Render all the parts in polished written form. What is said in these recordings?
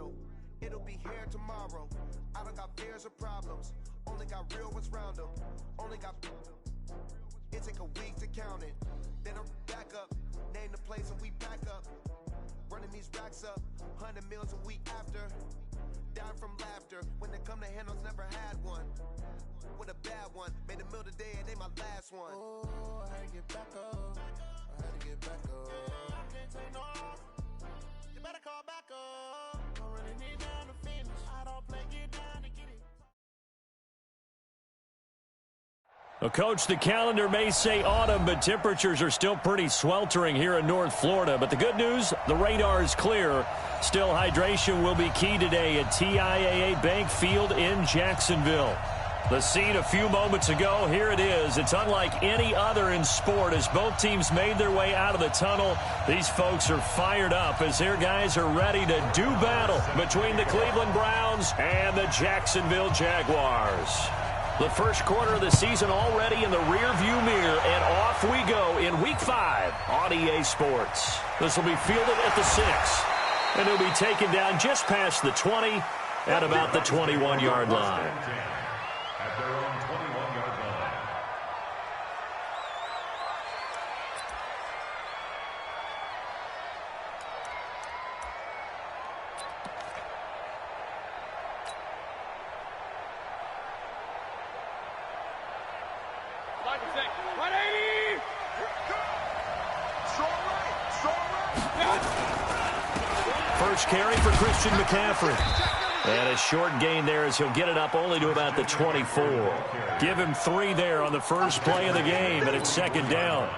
battle. It'll be here tomorrow. I don't got fears or problems. Only got real ones round them. Only got... It take a week to count it. Then I'm back up. Name the place and we back up. Running these racks up. 100 meals a week after. Down from laughter. When they come to handles, never had one. With a bad one. Made a meal today and they my last one. Oh, I had to get back up. I had to get back up. I can't take no off. You better call back up. Don't really need down to finish. I don't play, get down to get it. Well, Coach, the calendar may say autumn, but temperatures are still pretty sweltering here in North Florida. But the good news, the radar is clear. Still, hydration will be key today at TIAA Bank Field in Jacksonville. The scene a few moments ago, here it is. It's unlike any other in sport as both teams made their way out of the tunnel. These folks are fired up as their guys are ready to do battle between the Cleveland Browns and the Jacksonville Jaguars. The first quarter of the season already in the rearview mirror, and off we go in Week 5 on EA Sports. This will be fielded at the 6, and it'll be taken down just past the 20 at about the 21-yard line. At their own 21-yard line. First carry for Christian McCaffrey. And a short gain there as he'll get it up only to about the 24. Give him 3 there on the first play of the game, and it's second down.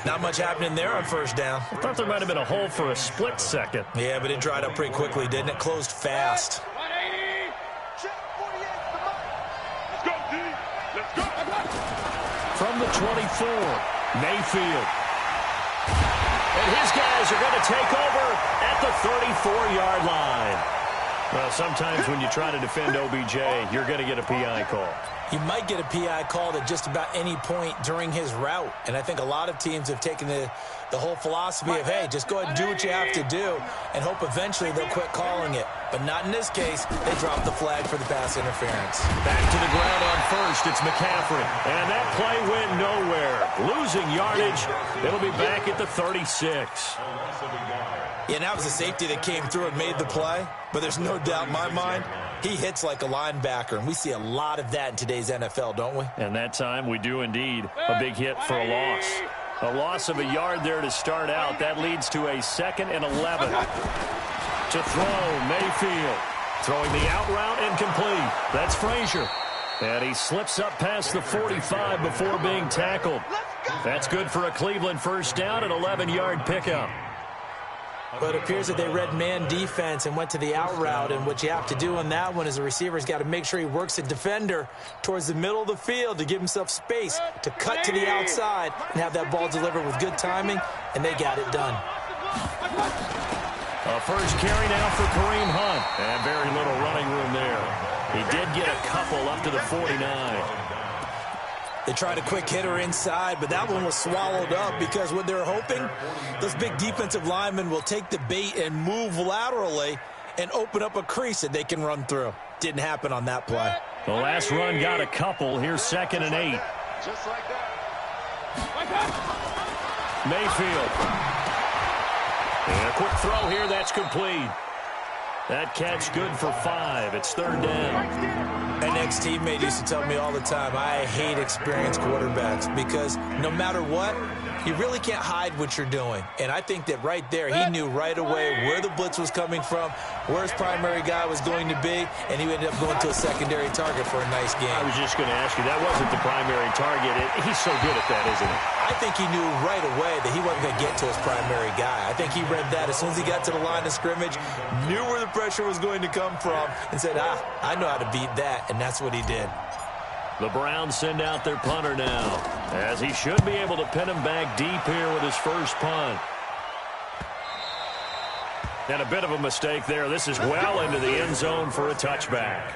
Not much happening there on first down. I thought there might have been a hole for a split second. Yeah, but it dried up pretty quickly, didn't it? Closed fast. From the 24, Mayfield. And his guys are going to take over at the 34-yard line. Well, sometimes when you try to defend OBJ, you're going to get a PI call. You might get a PI called at just about any point during his route. And I think a lot of teams have taken the whole philosophy of, hey, just go ahead and do what you have to do and hope eventually they'll quit calling it. But not in this case. They dropped the flag for the pass interference. Back to the ground on first. It's McCaffrey. And that play went nowhere. Losing yardage. It'll be back at the 36. Yeah, and that was a safety that came through and made the play. But there's no doubt in my mind, he hits like a linebacker. And we see a lot of that in today's NFL, don't we? And that time we do indeed. A big hit for a loss. A loss of a yard there to start out. That leads to a 2nd and 11. To throw, Mayfield. Throwing the out route incomplete. That's Frazier. And he slips up past the 45 before being tackled. That's good for a Cleveland first down, an 11-yard pickup. But it appears that they read man defense and went to the out route. And what you have to do on that one is the receiver's got to make sure he works a defender towards the middle of the field to give himself space to cut to the outside and have that ball delivered with good timing, and they got it done. A first carry now for Kareem Hunt. And very little running room there. He did get a couple up to the 49. They tried a quick hitter inside, but that one was swallowed up because what they're hoping, those big defensive linemen will take the bait and move laterally and open up a crease that they can run through. Didn't happen on that play. The last run got a couple. Here's 2nd and 8. Just like that. Mayfield. And a quick throw here. That's complete. That catch good for 5. It's 3rd down. An ex-teammate used to tell me all the time, I hate experienced quarterbacks because no matter what, you really can't hide what you're doing. And I think that right there, he knew right away where the blitz was coming from, where his primary guy was going to be, and he ended up going to a secondary target for a nice game. I was just going to ask you, that wasn't the primary target. He's so good at that, isn't he? I think he knew right away that he wasn't going to get to his primary guy. I think he read that as soon as he got to the line of scrimmage, knew where the pressure was going to come from, and said, I know how to beat that, and that's what he did. The Browns send out their punter now, as he should be able to pin him back deep here with his first punt. And a bit of a mistake there. This is well into the end zone for a touchback.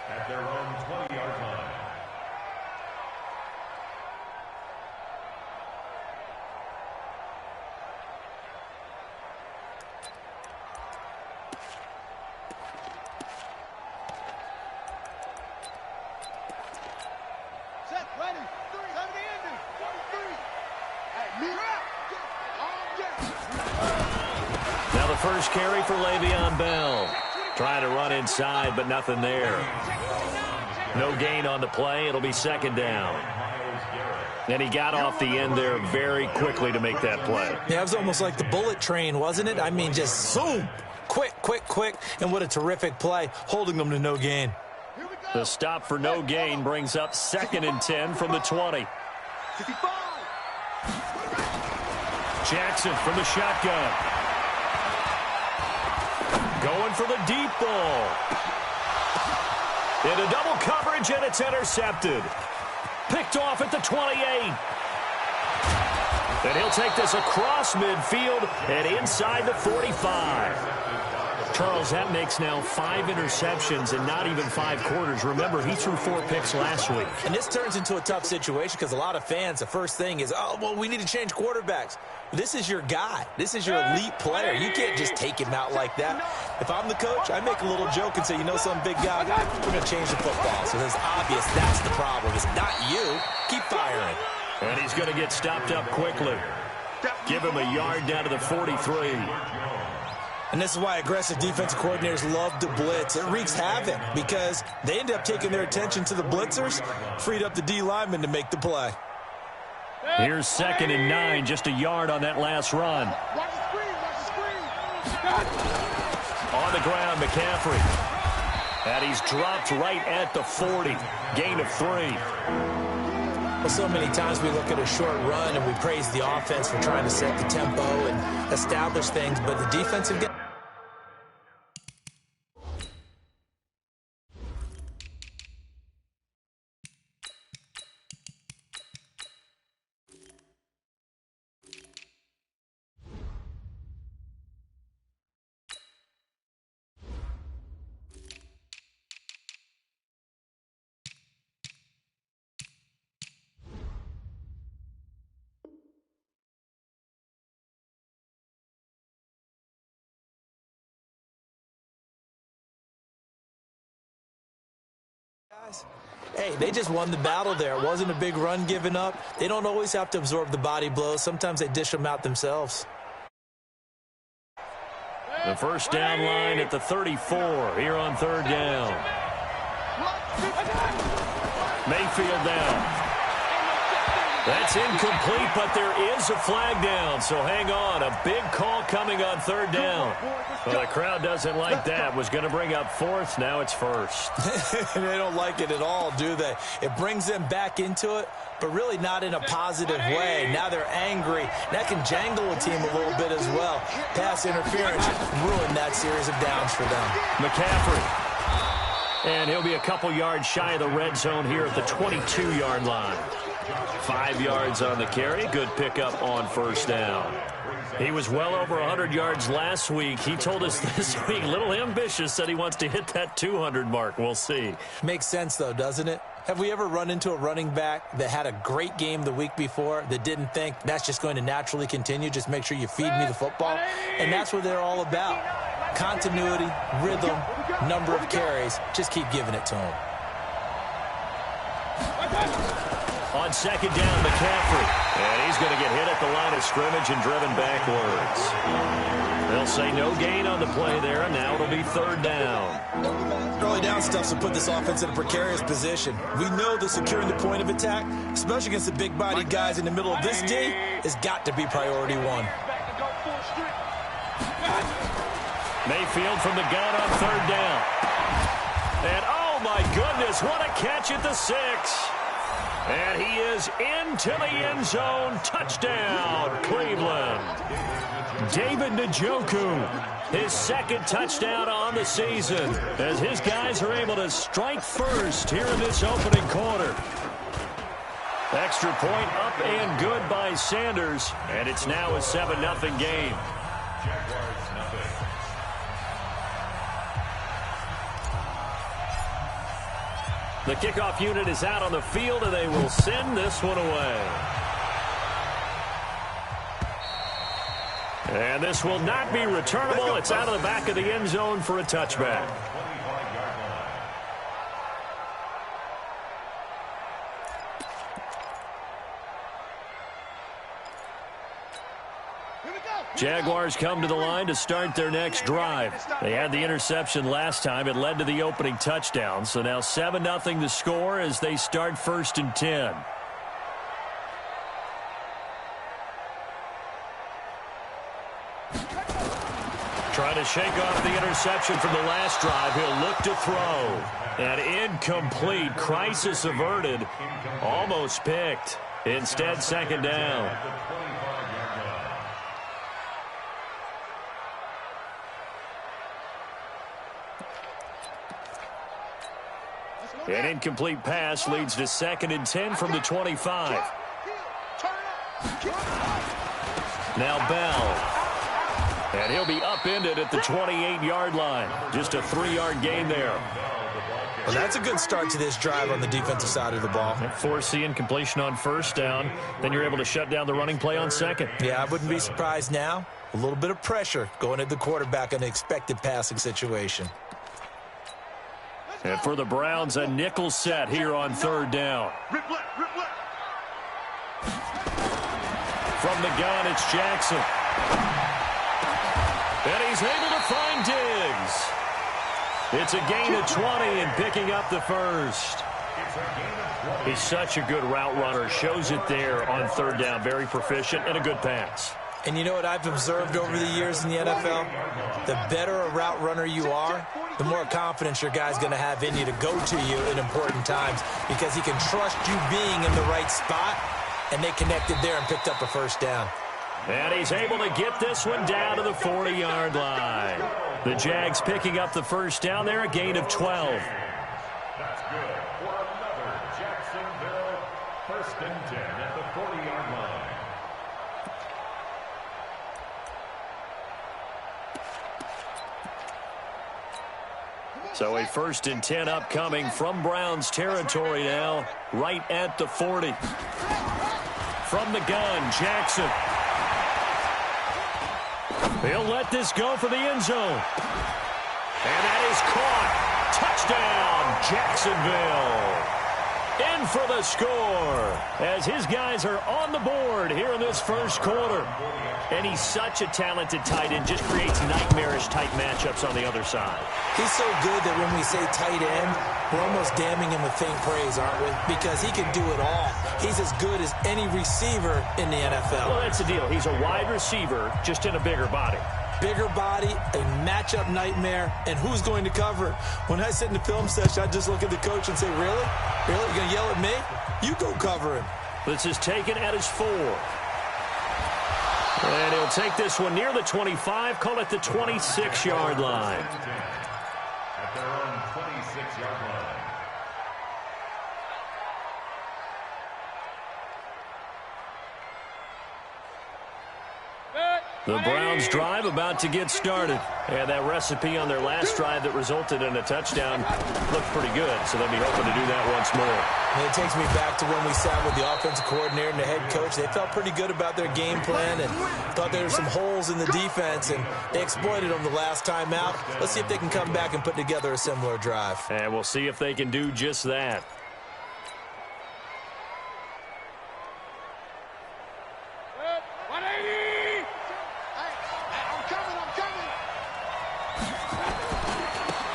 At their own 20-yard line. the first carry for Le'Veon Bell. Trying to run inside, but nothing there. No gain on the play. It'll be second down. And he got off the end there very quickly to make that play. Yeah, it was almost like the bullet train, wasn't it? I mean, just zoom. Quick, quick, quick. And what a terrific play, holding them to no gain. The stop for no gain brings up 2nd and 10 from the 20. Jackson from the shotgun. Going for the deep ball. Into double coverage, and it's intercepted. Picked off at the 28. And he'll take this across midfield and inside the 45. Charles, that makes now 5 interceptions and not even 5 quarters. Remember, he threw 4 picks last week. And this turns into a tough situation because a lot of fans, the first thing is, oh, well, we need to change quarterbacks. This is your guy. This is your elite player. You can't just take him out like that. If I'm the coach, I make a little joke and say, you know some big guy, we're going to change the football. So it's obvious that's the problem. It's not you. Keep firing. And he's going to get stopped up quickly. Give him a yard down to the 43. And this is why aggressive defensive coordinators love to blitz. It wreaks havoc because they end up taking their attention to the blitzers, freed up the D lineman to make the play. Here's 2nd and 9, just a yard on that last run. On the ground, McCaffrey. And he's dropped right at the 40. Gain of 3. Well, so many times we look at a short run and we praise the offense for trying to set the tempo and establish things, but the defensive guy. Hey, they just won the battle there. It wasn't a big run given up. They don't always have to absorb the body blows. Sometimes they dish them out themselves. The first down line at the 34 here on 3rd down. Mayfield down. That's incomplete, but there is a flag down, so hang on. A big call coming on 3rd down. Well, the crowd doesn't like that. Was going to bring up 4th. Now it's 1st. They don't like it at all, do they? It brings them back into it, but really not in a positive way. Now they're angry. That can jangle a team a little bit as well. Pass interference ruined that series of downs for them. McCaffrey. And he'll be a couple yards shy of the red zone here at the 22-yard line. 5 yards on the carry. Good pickup on 1st down. He was well over 100 yards last week. He told us this week, a little ambitious, said he wants to hit that 200 mark. We'll see. Makes sense, though, doesn't it? Have we ever run into a running back that had a great game the week before that didn't think that's just going to naturally continue? Just make sure you feed me the football. And that's what they're all about. Continuity, rhythm, number of carries. Just keep giving it to him. On 2nd down, McCaffrey. And he's going to get hit at the line of scrimmage and driven backwards. They'll say no gain on the play there, and now it'll be 3rd down. Early down stuffs will put this offense in a precarious position. We know that securing the point of attack, especially against the big-bodied guys in the middle of this D, has got to be priority 1. Mayfield from the gun on 3rd down. And, oh, my goodness, what a catch at the 6. And he is into the end zone. Touchdown, Cleveland. David Njoku, his 2nd touchdown on the season, as his guys are able to strike first here in this opening quarter. Extra point up and good by Sanders, and it's now a 7-0 game. The kickoff unit is out on the field, and they will send this one away. And this will not be returnable. It's out of the back of the end zone for a touchback. Jaguars come to the line to start their next drive. They had the interception last time. It led to the opening touchdown. So now 7-0 the score as they start 1st and 10. Trying to shake off the interception from the last drive. He'll look to throw. And incomplete. Crisis averted. Almost picked. Instead, 2nd down. An incomplete pass leads to 2nd and 10 from the 25. Now Bell. And he'll be upended at the 28-yard line. Just a 3-yard gain there. Well, that's a good start to this drive on the defensive side of the ball. Force the incompletion on 1st down. Then you're able to shut down the running play on 2nd. Yeah, I wouldn't be surprised now. A little bit of pressure going at the quarterback in an expected passing situation. And for the Browns, a nickel set here on 3rd down. From the gun, it's Jackson. And he's able to find Diggs. It's a gain of 20 and picking up the 1st. He's such a good route runner. Shows it there on 3rd down. Very proficient and a good pass. And you know what I've observed over the years in the NFL? The better a route runner you are, the more confidence your guy's going to have in you to go to you in important times because he can trust you being in the right spot, and they connected there and picked up a 1st down. And he's able to get this one down to the 40-yard line. The Jags picking up the 1st down there, a gain of 12. That's good for another Jacksonville 1st and 10 at the 40-yard line. So a 1st and 10 upcoming from Browns territory now, right at the 40. From the gun, Jackson. He'll let this go for the end zone. And that is caught. Touchdown, Jacksonville. In for the score as his guys are on the board here in this 1st quarter. And he's such a talented tight end, just creates nightmarish type matchups on the other side. He's so good that when we say tight end, we're almost damning him with faint praise, aren't we? Because he can do it all. He's as good as any receiver in the NFL. Well, that's the deal. He's a wide receiver, just in a bigger body. Bigger body, a matchup nightmare, and who's going to cover? When I sit in the film session, I just look at the coach and say, really? Really? You're going to yell at me? You go cover him. This is taken at his 4. And he'll take this one near the 25, call it the 26-yard line. At their own 26-yard line. The Browns drive about to get started. And that recipe on their last drive that resulted in a touchdown looked pretty good, so they'll be hoping to do that once more. And it takes me back to when we sat with the offensive coordinator and the head coach. They felt pretty good about their game plan and thought there were some holes in the defense, and they exploited them the last time out. Let's see if they can come back and put together a similar drive. And we'll see if they can do just that.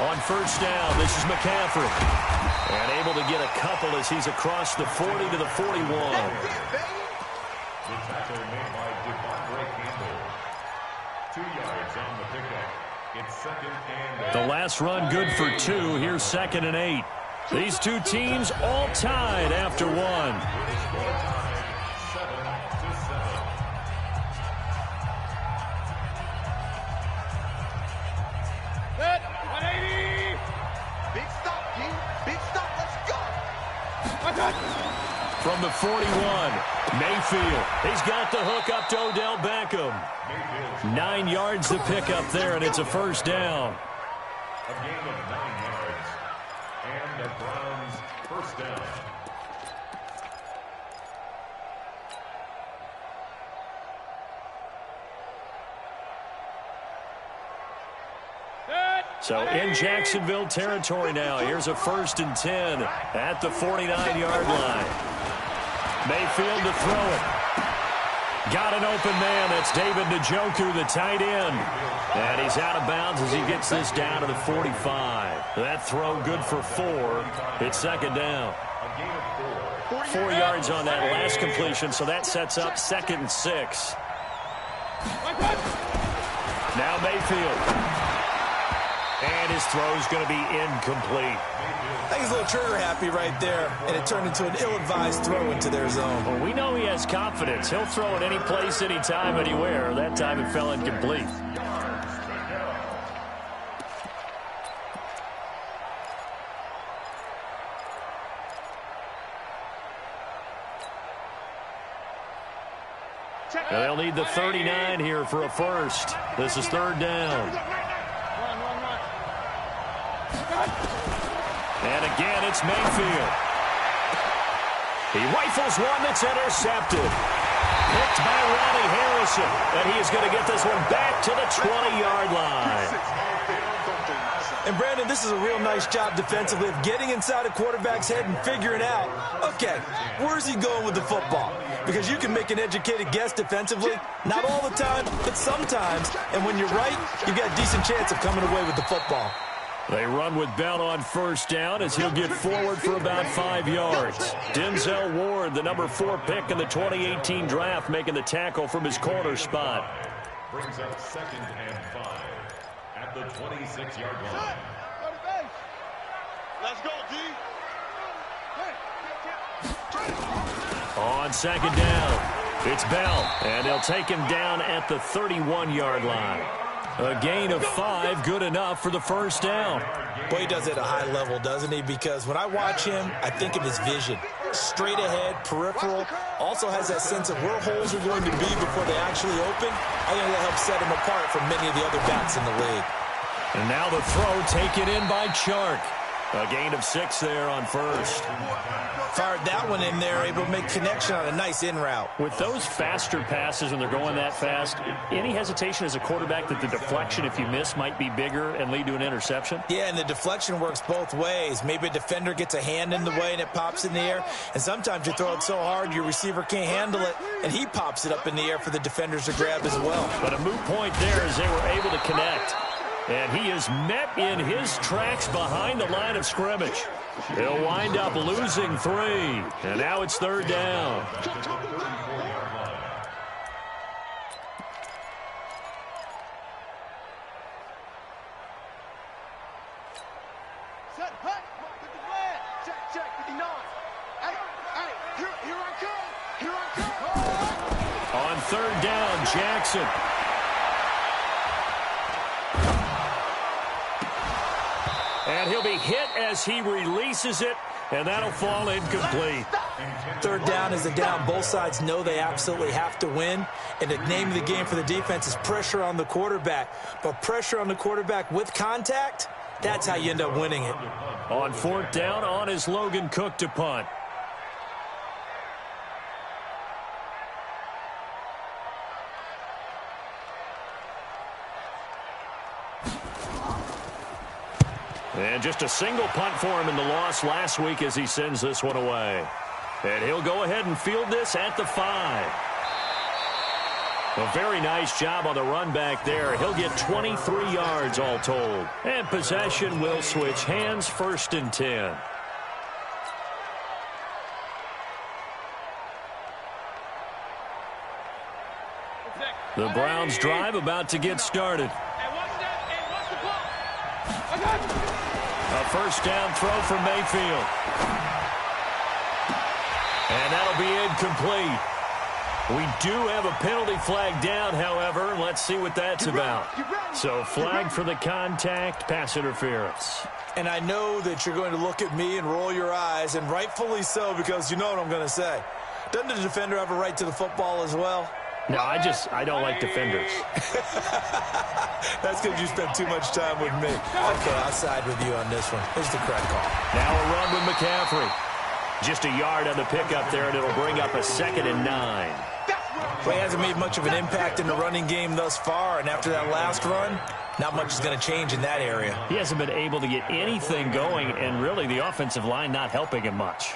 On 1st down, this is McCaffrey. And able to get a couple as he's across the 40 to the 41. The tackle made by Devondre Campbell. 2 yards on the pickup. It's 2nd and 8. The last run good for 2. Here's 2nd and 8. These two teams all tied after 1. From the 41, Mayfield. He's got the hook up to Odell Beckham. 9 yards to pick up there, and it's a 1st down. A gain of 9 yards. And the Browns 1st down. So in Jacksonville territory now. Here's a 1st and 10 at the 49-yard line. Mayfield to throw it. Got an open man. That's David Njoku, the tight end. And he's out of bounds as he gets this down to the 45. That throw good for 4. It's second down. 4 yards on that last completion, so that sets up 2nd and 6. Now Mayfield. And his throw's going to be incomplete. I think he's a little trigger happy right there, and it turned into an ill-advised throw into their zone. Well, we know he has confidence. He'll throw it any place, anytime, anywhere. That time it fell incomplete. And they'll need the 39 here for a first. This is 3rd down. And again, it's Mayfield. He rifles one that's intercepted. Picked by Ronnie Harrison. And he is going to get this one back to the 20-yard line. And, Brandon, this is a real nice job defensively of getting inside a quarterback's head and figuring out, okay, where's he going with the football? Because you can make an educated guess defensively, not all the time, but sometimes. And when you're right, you've got a decent chance of coming away with the football. They run with Bell on 1st down as he'll get forward for about 5 yards. Denzel Ward, the number 4 pick in the 2018 draft, making the tackle from his corner spot. Brings up 2nd and 5 at the 26-yard line. Let's go, D. On 2nd down, it's Bell, and they'll take him down at the 31-yard line. A gain of 5, good enough for the 1st down. Boy, he does it at a high level, doesn't he? Because when I watch him, I think of his vision. Straight ahead, peripheral, also has that sense of where holes are going to be before they actually open. I think that helps set him apart from many of the other backs in the league. And now the throw taken in by Chark. A gain of 6 there on 1st. Fired that one in there, able to make connection on a nice in route. With those faster passes when they're going that fast, any hesitation as a quarterback that the deflection, if you miss, might be bigger and lead to an interception? Yeah, and the deflection works both ways. Maybe a defender gets a hand in the way and it pops in the air. And sometimes you throw it so hard your receiver can't handle it, and he pops it up in the air for the defenders to grab as well. But a moot point there as they were able to connect. And he is met in his tracks behind the line of scrimmage. He'll wind up losing 3. And now it's 3rd down. Set, hut, get the flag. Check, 59. Hey, here I come. On 3rd down, Jackson. And he'll be hit as he releases it, and that'll fall incomplete. 3rd down is a down. Both sides know they absolutely have to win. And the name of the game for the defense is pressure on the quarterback. But pressure on the quarterback with contact, that's how you end up winning it. On 4th down, on is Logan Cook to punt. And just a single punt for him in the loss last week as he sends this one away. And he'll go ahead and field this at the 5. A very nice job on the run back there. He'll get 23 yards all told. And possession will switch hands, 1st and 10. The Browns drive about to get started. A 1st down throw for Mayfield. And that'll be incomplete. We do have a penalty flag down, however. Let's see what that's about. So flag for the contact, pass interference. And I know that you're going to look at me and roll your eyes, and rightfully so, because you know what I'm going to say. Doesn't the defender have a right to the football as well? No, I don't like defenders. That's because you spent too much time with me. Okay, I'll side with you on this one. Here's the correct call. Now a run with McCaffrey. Just a yard on the pickup there, and it'll bring up a 2nd and 9. Well, he hasn't made much of an impact in the running game thus far, and after that last run, not much is going to change in that area. He hasn't been able to get anything going, and really the offensive line not helping him much.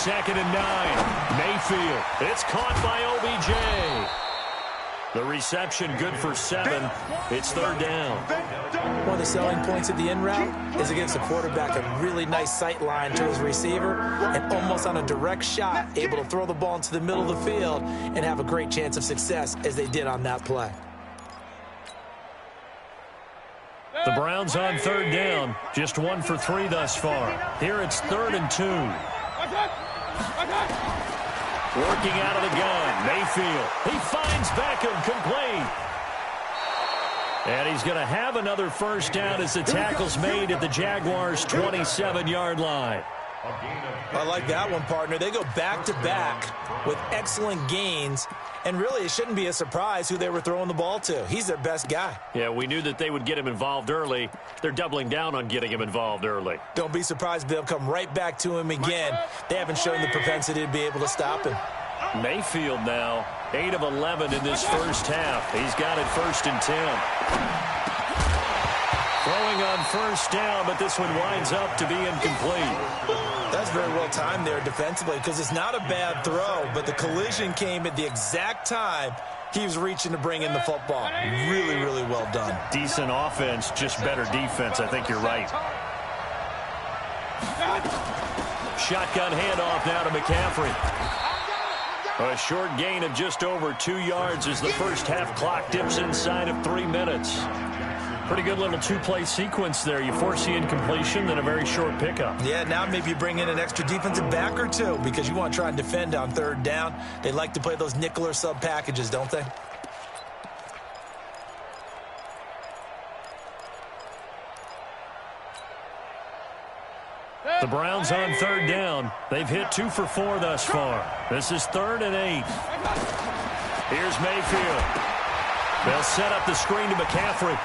2nd and 9. Mayfield. It's caught by OBJ. The reception good for 7. It's 3rd down. One of the selling points of the in route is it gives the quarterback a really nice sight line to his receiver and almost on a direct shot able to throw the ball into the middle of the field and have a great chance of success as they did on that play. The Browns on 3rd down. Just 1 for 3 thus far. Here it's 3rd and 2. Working out of the gun. Mayfield. He finds Beckham, complete. And he's going to have another first down as the tackle's made at the Jaguars' 27-yard line. I like that one, partner. They go back-to-back with excellent gains, and really it shouldn't be a surprise who they were throwing the ball to. He's their best guy. Yeah, we knew that they would get him involved early. They're doubling down on getting him involved early. Don't be surprised if they'll come right back to him again. They haven't shown the propensity to be able to stop him. Mayfield now, 8 of 11 in this first half. He's got it 1st and 10. Throwing on first down, but this one winds up to be incomplete. That's very well timed there defensively because it's not a bad throw, but the collision came at the exact time he was reaching to bring in the football. Really, really well done. Decent offense, just better defense. I think you're right. Shotgun handoff now to McCaffrey. A short gain of just over 2 yards as the first half clock dips inside of 3 minutes. Pretty good little two-play sequence there. You force the incompletion, then a very short pickup. Yeah, now maybe you bring in an extra defensive back or two because you want to try and defend on 3rd down. They like to play those nickel or sub packages, don't they? The Browns on 3rd down. They've hit 2 for 4 thus far. This is 3rd and 8. Here's Mayfield. They'll set up the screen to McCaffrey.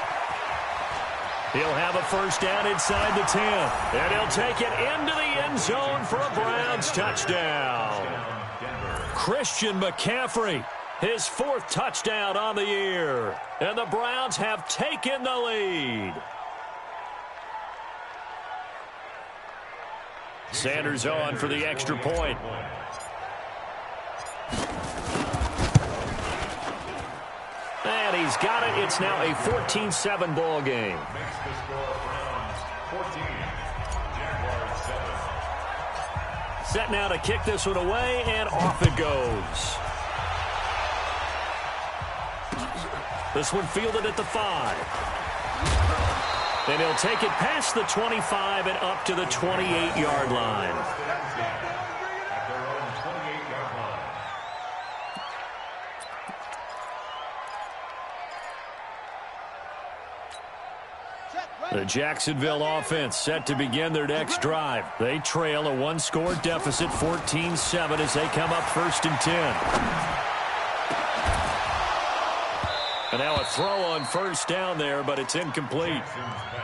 He'll have a first down inside the 10. And he'll take it into the end zone for a Browns touchdown. Christian McCaffrey, his 4th touchdown on the year. And the Browns have taken the lead. Sanders on for the extra point. And he's got it. It's now a 14-7 ball game. Makes the score Browns 14, Jaguars 7. Set now to kick this one away, and off it goes. This one fielded at the 5. And he'll take it past the 25 and up to the 28-yard line. At their own 28-yard line. The Jacksonville offense set to begin their next drive. They trail a 1-score deficit, 14-7, as they come up 1st and 10. And now a throw on first down there, but it's incomplete.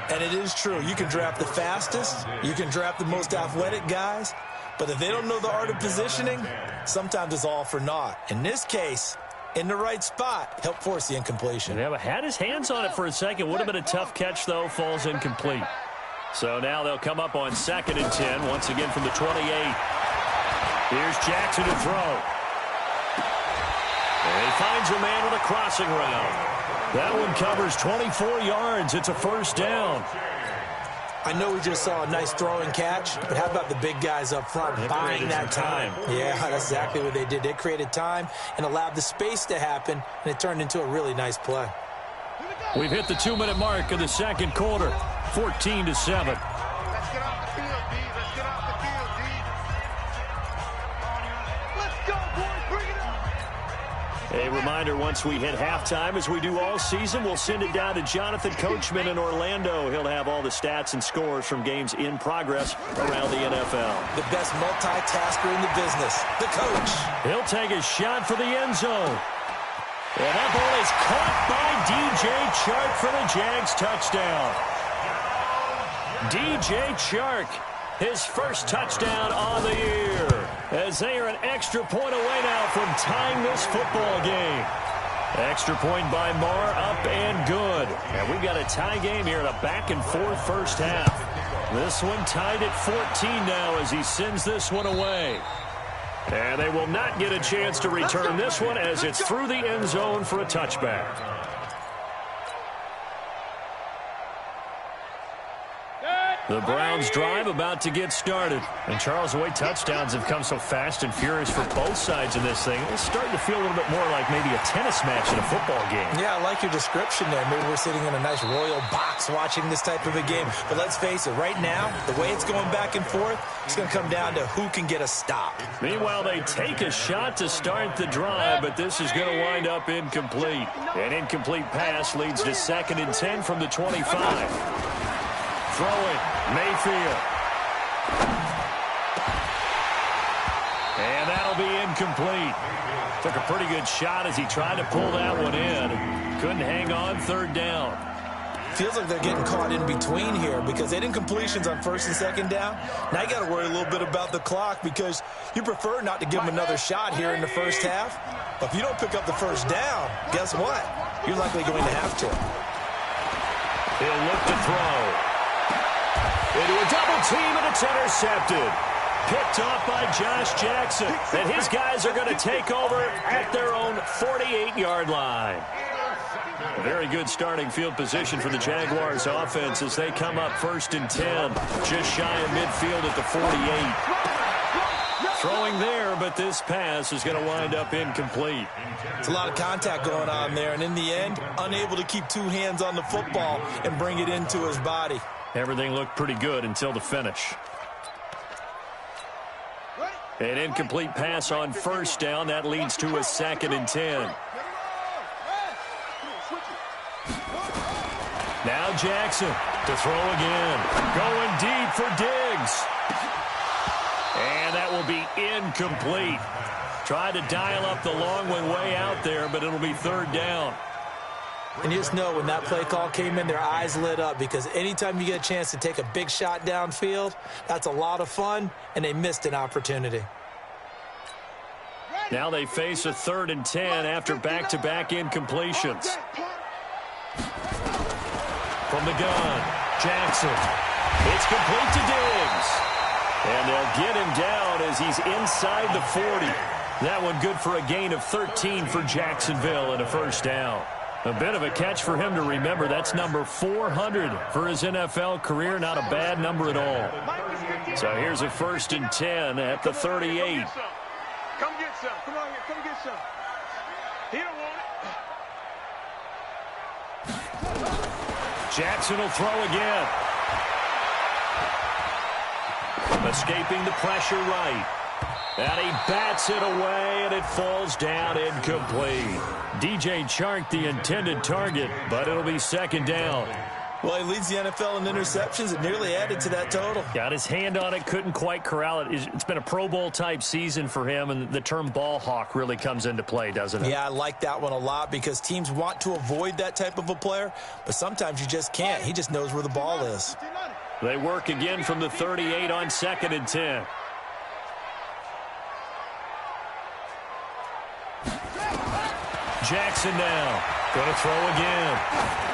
And it is true. You can draft the fastest. You can draft the most athletic guys. But if they don't know the art of positioning, sometimes it's all for naught. In this case, in the right spot, help force the incompletion. Yeah, but had his hands on it for a second. Would have been a tough catch, though. Falls incomplete. So now they'll come up on 2nd and 10, once again from the 28. Here's Jackson to throw. And he finds a man with a crossing route. That one covers 24 yards. It's a first down. I know we just saw a nice throwing catch, but how about the big guys up front buying that time? Yeah, that's exactly what they did. They created time and allowed the space to happen, and it turned into a really nice play. We've hit the 2-minute mark of the second quarter, 14-7. Let's get off the field, D. Let's get off the field, D. Let's go, boys. Bring it up. A reminder, once we hit halftime, as we do all season, we'll send it down to Jonathan Coachman in Orlando. He'll have all the stats and scores from games in progress around the NFL. The best multitasker in the business, the coach. He'll take a shot for the end zone. And that ball is caught by DJ Chark for the Jags touchdown. DJ Chark, his first touchdown on the year, as they are an extra point away now from tying this football game. Extra point by Marr, up and good. And we've got a tie game here in a back-and-forth first half. This one tied at 14 now as he sends this one away. And they will not get a chance to return this one as it's through the end zone for a touchback. The Browns drive about to get started. And Charles, the way touchdowns have come so fast and furious for both sides in this thing, it's starting to feel a little bit more like maybe a tennis match in a football game. Yeah, I like your description there. Maybe we're sitting in a nice royal box watching this type of a game. But let's face it, right now, the way it's going back and forth, it's going to come down to who can get a stop. Meanwhile, they take a shot to start the drive, but this is going to wind up incomplete. An incomplete pass leads to 2nd and 10 from the 25. Throwing, Mayfield. And that'll be incomplete. Took a pretty good shot as he tried to pull that one in. Couldn't hang on 3rd down. Feels like they're getting caught in between here because they did incompletions on 1st and 2nd down. Now you got to worry a little bit about the clock because you prefer not to give them another shot here in the first half. But if you don't pick up the 1st down, guess what? You're likely going to have to. He'll look to throw. Into a double team, and it's intercepted. Picked off by Josh Jackson. And his guys are going to take over at their own 48-yard line. A very good starting field position for the Jaguars offense as they come up 1st and 10. Just shy of midfield at the 48. Throwing there, but this pass is going to wind up incomplete. It's a lot of contact going on there, and in the end, unable to keep 2 hands on the football and bring it into his body. Everything looked pretty good until the finish. An incomplete pass on 1st down. That leads to a 2nd and 10. Now Jackson to throw again. Going deep for Diggs. And that will be incomplete. Tried to dial up the long one way out there, but it'll be 3rd down. And you just know when that play call came in, their eyes lit up because anytime you get a chance to take a big shot downfield, that's a lot of fun, and they missed an opportunity. Now they face a 3rd and 10 after back-to-back incompletions. From the gun, Jackson. It's complete to Diggs. And they'll get him down as he's inside the 40. That one good for a gain of 13 for Jacksonville and a 1st down. A bit of a catch for him to remember. That's number 400 for his NFL career. Not a bad number at all. So here's a 1st and 10 at the 38. Come get some. Come on here. Come get some. He don't want it. Jackson will throw again. Escaping the pressure right. And he bats it away, and it falls down incomplete. DJ Chark, the intended target, but it'll be 2nd down. Well, he leads the NFL in interceptions and nearly added to that total. Got his hand on it, couldn't quite corral it. It's been a Pro Bowl-type season for him, and the term ball hawk really comes into play, doesn't it? Yeah, I like that one a lot because teams want to avoid that type of a player, but sometimes you just can't. He just knows where the ball is. They work again from the 38 on 2nd and 10. Jackson now. Going to throw again.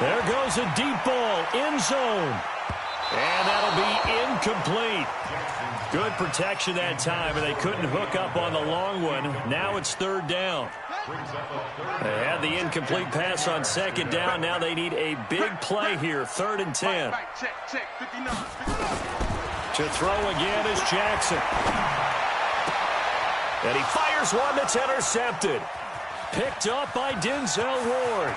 There goes a deep ball. End zone. And that'll be incomplete. Good protection that time, and they couldn't hook up on the long one. Now it's 3rd down. They had the incomplete pass on 2nd down. Now they need a big play here. 3rd and 10. To throw again is Jackson. And he fires one that's intercepted. Picked up by Denzel Ward.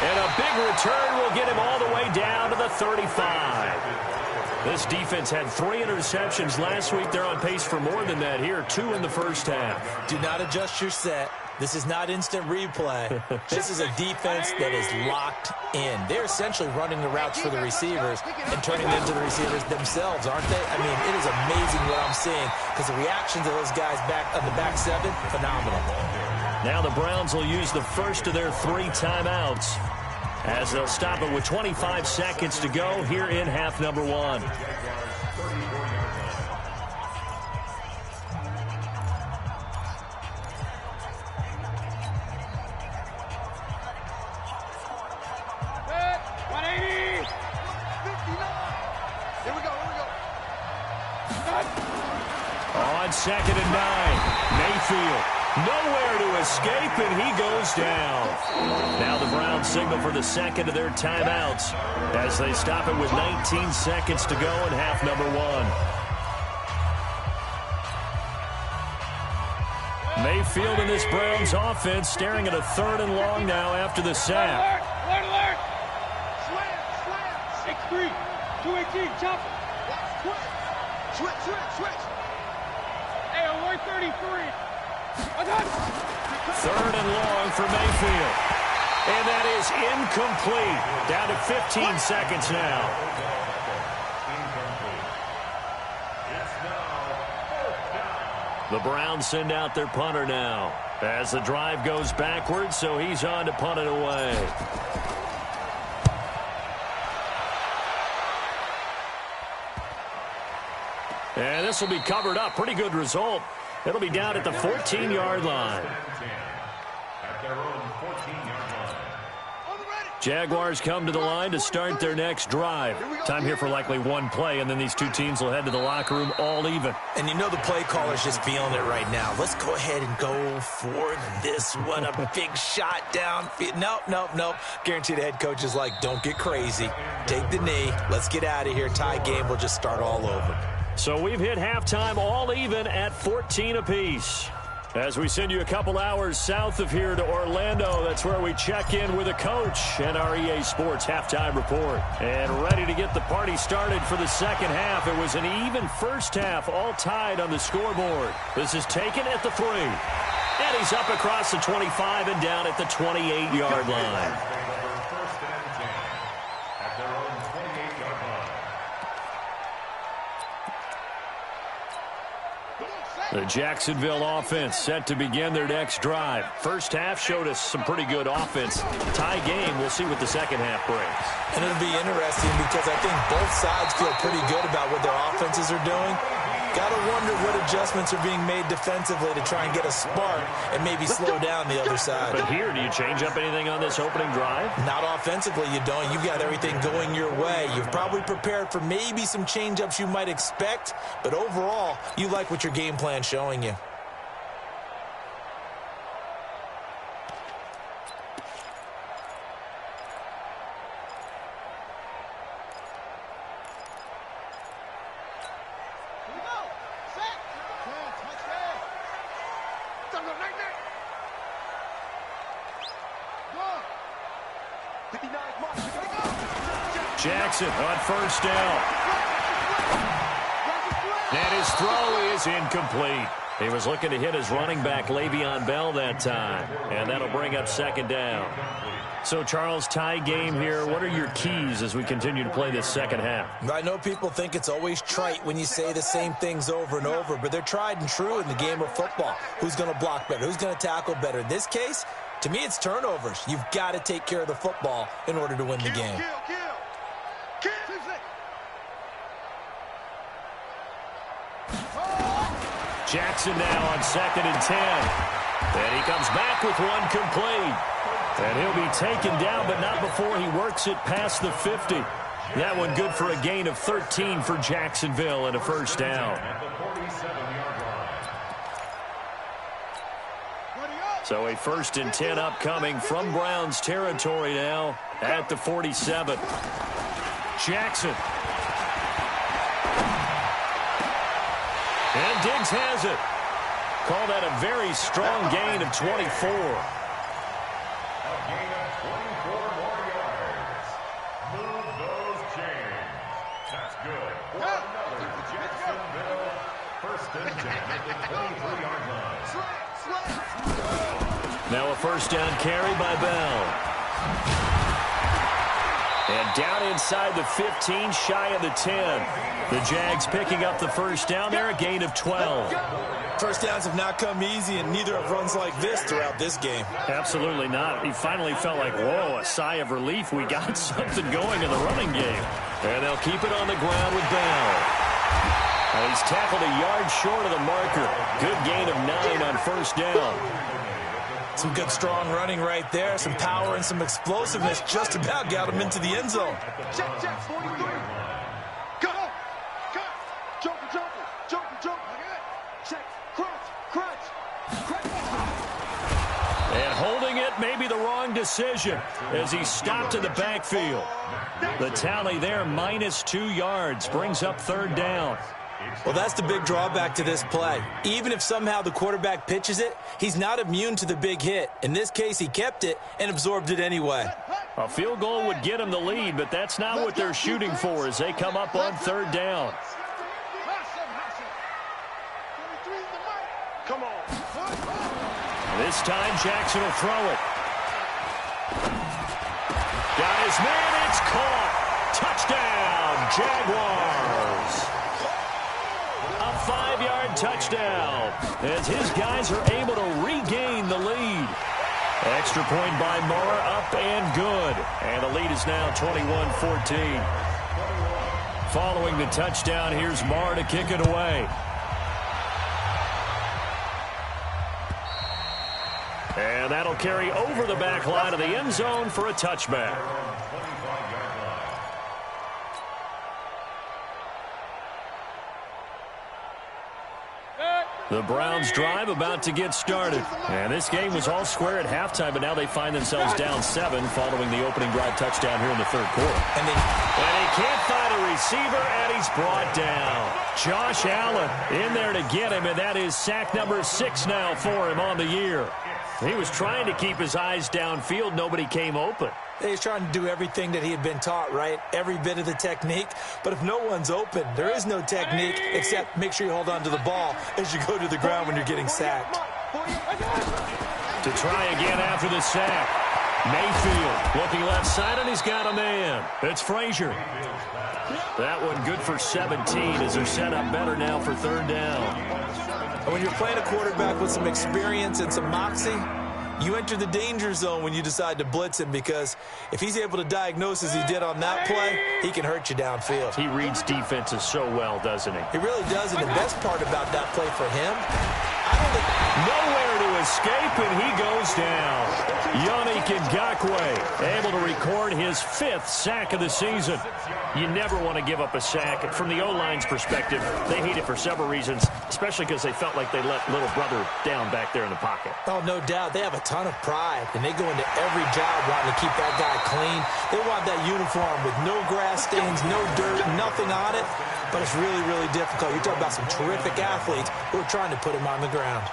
And a big return will get him all the way down to the 35. This defense had 3 interceptions last week. They're on pace for more than that here. 2 in the first half. Do not adjust your set. This is not instant replay. This is a defense that is locked in. They're essentially running the routes for the receivers and turning them into the receivers themselves, aren't they? I mean, it is amazing what I'm seeing because the reactions of those guys back on the back 7, phenomenal. Now the Browns will use the first of their 3 timeouts as they'll stop it with 25 seconds to go here in half number 1. 2nd and 9. Mayfield nowhere to escape, and he goes down. Now the Browns signal for the second of their timeouts as they stop it with 19 seconds to go in half number 1. Mayfield in this Browns offense staring at a 3rd and long now after the sack. Alert! Slam! 6-3, 218, chop it. Switch. Hey, alert 33. 3rd and long for Mayfield. And that is incomplete. Down to 15 seconds now. The Browns send out their punter now as the drive goes backwards, so he's on to punt it away. And this will be covered up. Pretty good result. It'll be down at the 14-yard line. At their own 14-yard line. Jaguars come to the line to start their next drive. Time here for likely one play, and then these two teams will head to the locker room all even. And you know the play caller's just feeling it right now. Let's go ahead and go for this one. A big shot down. Nope. Guarantee the head coach is like, don't get crazy. Take the knee. Let's get out of here. Tie game will just start all over. So we've hit halftime all even at 14 apiece. As we send you a couple hours south of here to Orlando, that's where we check in with a coach and our EA Sports halftime report. And ready to get the party started for the second half. It was an even first half, all tied on the scoreboard. This is taken at the 3. And he's up across the 25 and down at the 28-yard line. First and 10 at their own 28-yard line. The Jacksonville offense set to begin their next drive. First half showed us some pretty good offense. Tie game, we'll see what the second half brings. And it'll be interesting because I think both sides feel pretty good about what their offenses are doing. Got to wonder what adjustments are being made defensively to try and get a spark and maybe slow down the other side. But here, do you change up anything on this opening drive? Not offensively, you don't. You've got everything going your way. You've probably prepared for maybe some change-ups you might expect, but overall, you like what your game plan's showing you. Jackson on first down. And his throw is incomplete. He was looking to hit his running back, Le'Veon Bell, that time. And that'll bring up second down. So, Charles, tie game here. What are your keys as we continue to play this second half? I know people think it's always trite when you say the same things over and over, but they're tried and true in the game of football. Who's going to block better? Who's going to tackle better? In this case, to me, it's turnovers. You've got to take care of the football in order to win the game. Jackson now on 2nd and 10. And he comes back with one complete. And he'll be taken down, but not before he works it past the 50. That one good for a gain of 13 for Jacksonville and a first down. So a 1st and 10 upcoming from Browns territory now at the 47. Jackson. And Diggs has it. Call that a very strong gain of 24. A gain of 24 more yards. Move those chains. That's good. For another Jacksonville 1st and 10 at the 23-yard line. Now a first down carry by Bell. And down inside the 15, shy of the 10. The Jags picking up the first down there, a gain of 12. First downs have not come easy, and neither have runs like this throughout this game. Absolutely not. He finally felt like, whoa, a sigh of relief. We got something going in the running game. And they'll keep it on the ground with Bell. And he's tackled a yard short of the marker. Good gain of 9 on first down. Some good, strong running right there. Some power and some explosiveness just about got him into the end zone. Check, 43. Go. Jumper. Check. Holding it may be the wrong decision as he stopped in the backfield. The tally there, -2 yards, brings up 3rd down. Well, that's the big drawback to this play. Even if somehow the quarterback pitches it, he's not immune to the big hit. In this case, he kept it and absorbed it anyway. A field goal would get him the lead, but that's not what they're shooting for as they come up on 3rd down. Come on. This time, Jackson will throw it. Got his man, it's caught. Touchdown, Jaguars. A 5-yard touchdown as his guys are able to regain the lead. Extra point by Murr, up and good. And the lead is now 21-14. Following the touchdown, here's Murr to kick it away. And that'll carry over the back line of the end zone for a touchback. The Browns drive about to get started. And this game was all square at halftime, but now they find themselves down 7 following the opening drive touchdown here in the 3rd quarter. And he can't find a receiver, and he's brought down. Josh Allen in there to get him, and that is sack number 6 now for him on the year. He was trying to keep his eyes downfield. Nobody came open. He's trying to do everything that he had been taught, right? Every bit of the technique. But if no one's open, there is no technique except make sure you hold on to the ball as you go to the ground when you're getting sacked. To try again after the sack. Mayfield looking left side, and he's got a man. It's Frazier. That one good for 17 as they're set up better now for 3rd down. When you're playing a quarterback with some experience and some moxie, you enter the danger zone when you decide to blitz him, because if he's able to diagnose as he did on that play, he can hurt you downfield. He reads defenses so well, doesn't he? He really does, and the best part about that play for him, nowhere to escape, and he goes down. Yannick Ngakoue able to record his 5th sack of the season. You never want to give up a sack. From the O-line's perspective, they hate it for several reasons, especially because they felt like they let little brother down back there in the pocket. Oh, no doubt. They have a ton of pride, and they go into every job wanting to keep that guy clean. They want that uniform with no grass stains, no dirt, nothing on it, but it's really, really difficult. You're talking about some terrific athletes who are trying to put him on the ground.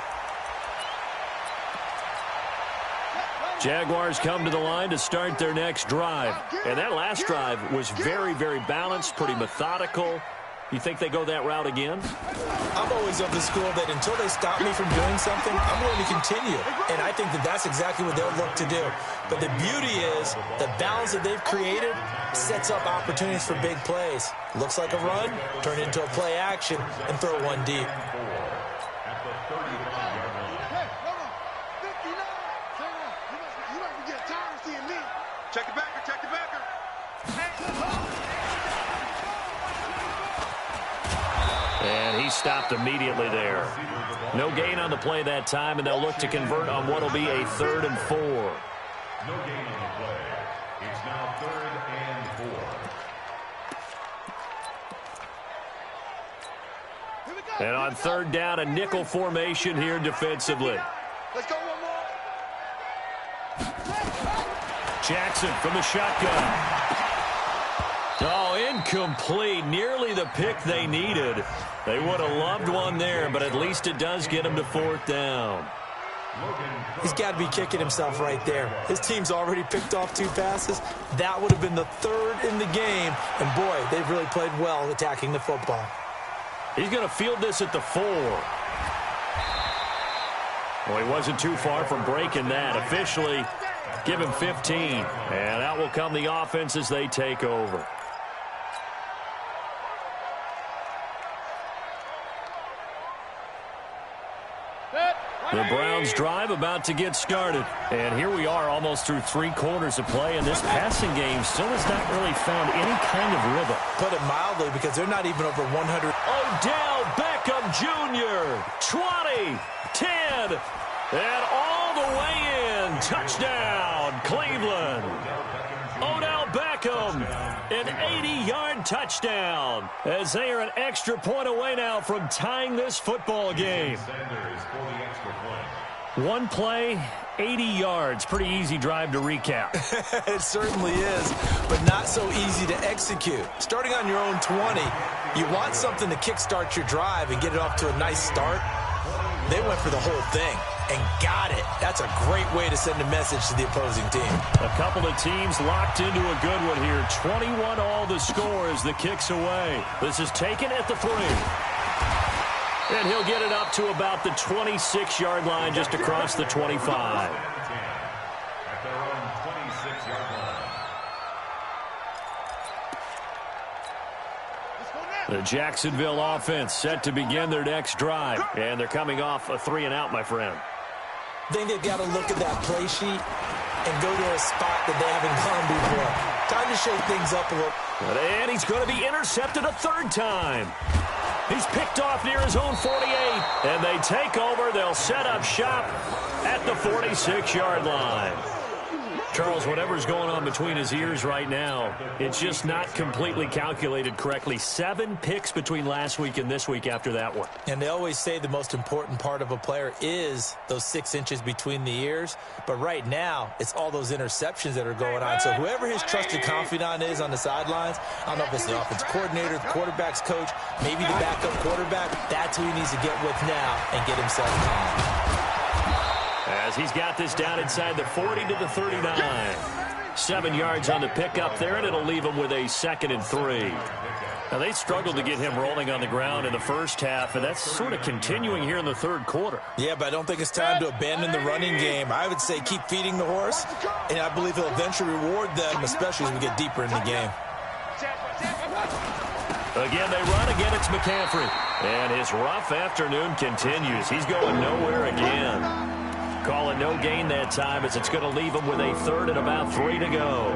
Jaguars come to the line to start their next drive. And that last drive was very, very balanced, pretty methodical. You think they go that route again? I'm always of the school that until they stop me from doing something, I'm going to continue. And I think that that's exactly what they'll look to do. But the beauty is the balance that they've created sets up opportunities for big plays. Looks like a run, turn it into a play action, and throw one deep. Check it back, check it back. And he stopped immediately there. No gain on the play that time, and they'll look to convert on what will be a 3rd and 4. No gain on the play. It's now 3rd and 4. And on 3rd down, a nickel formation here defensively. Let's go one more. Jackson from the shotgun. Oh, incomplete. Nearly the pick they needed. They would have loved one there, but at least it does get him to 4th down. He's got to be kicking himself right there. His team's already picked off 2 passes. That would have been the 3rd in the game. And, boy, they've really played well attacking the football. He's going to field this at the 4. Well, he wasn't too far from breaking that. Officially, give him 15. And out will come the offense as they take over. The Browns drive about to get started. And here we are almost through 3 quarters of play, and this passing game still has not really found any kind of rhythm. Put it mildly, because they're not even over 100. Odell Beckham Jr., 20, 10, and all the way in. Touchdown, Cleveland. Odell Beckham, an 80-yard touchdown, as they are an extra point away now from tying this football game. One play, 80 yards. Pretty easy drive to recap. It certainly is, but not so easy to execute. Starting on your own 20, you want something to kickstart your drive and get it off to a nice start. They went for the whole thing and got it. That's a great way to send a message to the opposing team. A couple of teams locked into a good one here. 21 all the score as the kick's away. This is taken at the 3. And he'll get it up to about the 26-yard line, just across the 25. At their own 26-yard line. The Jacksonville offense set to begin their next drive. And they're coming off a 3-and-out, my friend. I think they've got to look at that play sheet and go to a spot that they haven't gone before. Time to shake things up a little. And he's going to be intercepted a 3rd time. He's picked off near his own 48. And they take over. They'll set up shop at the 46-yard line. Charles, whatever's going on between his ears right now, it's just not completely calculated correctly. 7 picks between last week and this week after that one. And they always say the most important part of a player is those 6 inches between the ears. But right now, it's all those interceptions that are going on. So whoever his trusted confidant is on the sidelines, I don't know if it's the offense coordinator, the quarterback's coach, maybe the backup quarterback, that's who he needs to get with now and get himself calm. As he's got this down inside the 40 to the 39. 7 yards on the pickup there, and it'll leave him with a 2nd and 3. Now, they struggled to get him rolling on the ground in the first half, and that's sort of continuing here in the 3rd quarter. Yeah, but I don't think it's time to abandon the running game. I would say keep feeding the horse, and I believe he'll eventually reward them, especially as we get deeper in the game. Again, they run. Again, it's McCaffrey. And his rough afternoon continues. He's going nowhere again. Call it no gain that time as it's going to leave him with a 3rd and about 3 to go.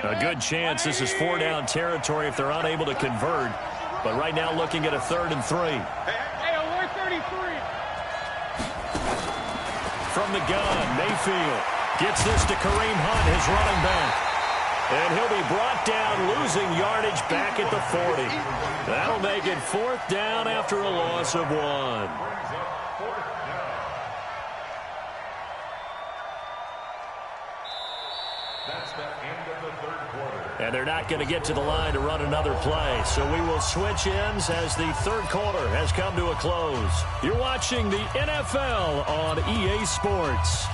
A good chance this is 4-down territory if they're unable to convert. But right now looking at a 3rd and 3. Hey, we're 33. From the gun, Mayfield gets this to Kareem Hunt, his running back. And he'll be brought down, losing yardage back at the 40. That'll make it 4th down after a loss of 1. That's the end of the 3rd quarter. And they're not going to get to the line to run another play. So we will switch ends as the 3rd quarter has come to a close. You're watching the NFL on EA Sports.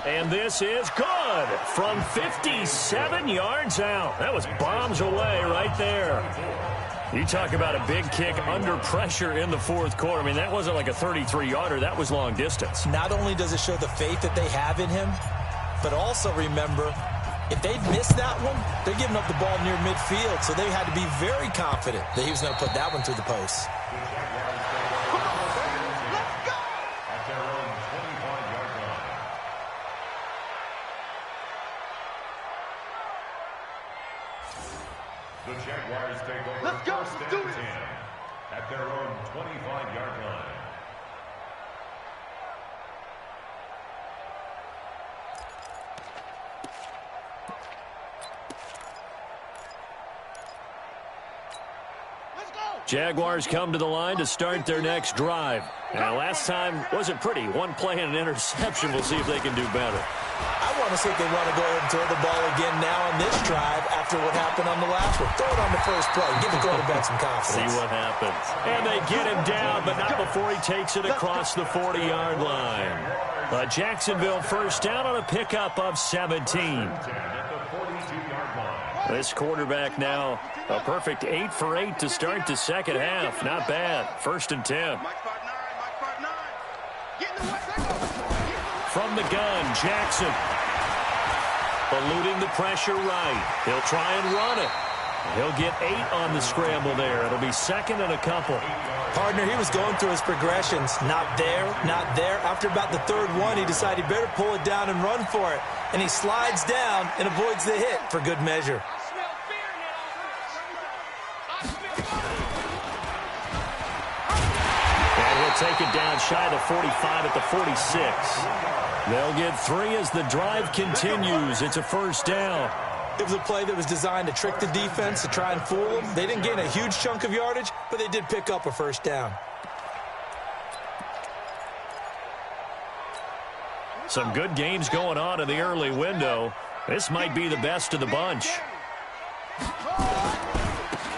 And this is good from 57 yards out. That was bombs away right there. You talk about a big kick under pressure in the 4th quarter. I mean, that wasn't like a 33-yarder. That was long distance. Not only does it show the faith that they have in him, but also remember, if they'd missed that one, they're giving up the ball near midfield. So they had to be very confident that he was going to put that one through the post. The Jaguars take over. Let's go. First Let's do and this. 10 at their own 25-yard line. Let's go. Jaguars come to the line to start their next drive. Now, last time wasn't pretty. 1 play and an interception. We'll see if they can do better. I want to see if they want to go ahead and throw the ball again now on this drive after what happened on the last one. Throw it on the first play. Give the quarterback some confidence. See what happens. And they get him down, but not before he takes it across the 40-yard line. A Jacksonville first down on a pickup of 17. This quarterback now a perfect 8 for 8 to start the second half. Not bad. 1st and 10. From the gun, Jackson. Eluding the pressure right. He'll try and run it. He'll get 8 on the scramble there. It'll be 2nd and a couple. Partner, he was going through his progressions. Not there, not there. After about the 3rd one, he decided he better pull it down and run for it. And he slides down and avoids the hit for good measure. take it down shy of the 45 at the 46. They'll get 3 as the drive continues. It's a first down. It was a play that was designed to trick the defense, to try and fool them. They didn't gain a huge chunk of yardage, but they did pick up a first down. Some good games going on in the early window. This might be the best of the bunch.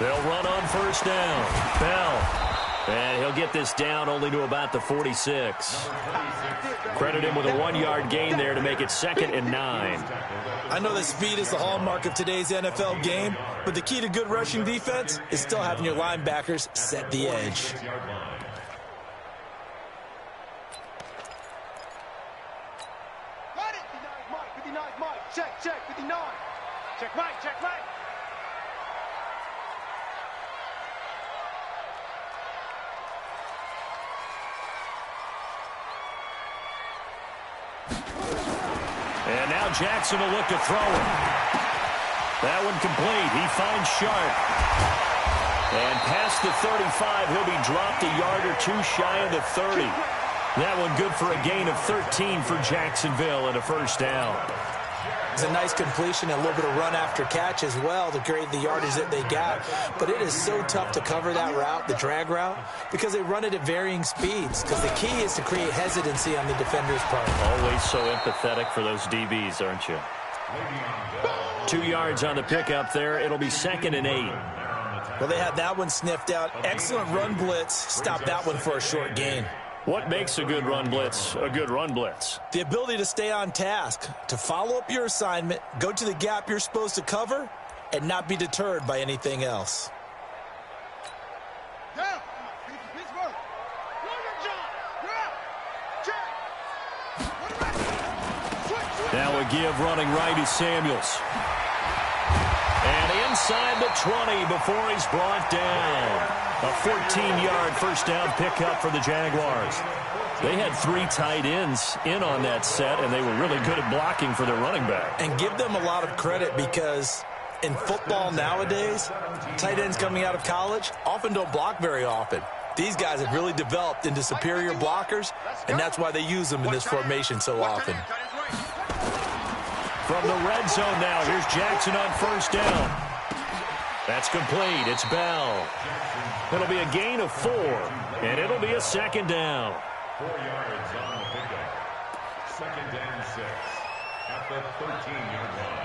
They'll run on first down. Bell. And he'll get this down only to about the 46. Credit him with a 1-yard gain there to make it 2nd and 9. I know that speed is the hallmark of today's NFL game, but the key to good rushing defense is still having your linebackers set the edge. Check, 59. Check, Mike, check, Mike. And now Jackson will look to throw it. That one complete. He finds Sharp. And past the 35, he'll be dropped a yard or 2 shy of the 30. That one good for a gain of 13 for Jacksonville and a first down. It's a nice completion, and a little bit of run after catch as well to create the yardage that they got. But it is so tough to cover that route, the drag route, because they run it at varying speeds. Because the key is to create hesitancy on the defender's part. Always so empathetic for those DBs, aren't you? 2 yards on the pickup there. It'll be 2nd and 8. Well, they had that one sniffed out. Excellent run blitz. Stopped that one for a short gain. What makes a good run blitz a good run blitz? The ability to stay on task, to follow up your assignment, go to the gap you're supposed to cover, and not be deterred by anything else. Now a give running right is Samuels. And inside the 20 before he's brought down. A 14-yard first down pickup for the Jaguars. They had 3 tight ends in on that set, and they were really good at blocking for their running back. And give them a lot of credit, because in football nowadays, tight ends coming out of college often don't block very often. These guys have really developed into superior blockers, and that's why they use them in this formation so often. From the red zone now, here's Jackson on first down. That's complete. It's Bell. It'll be a gain of 4, and it'll be a 2nd down. 4 yards on the pickup. 2nd and 6 at the 13-yard line.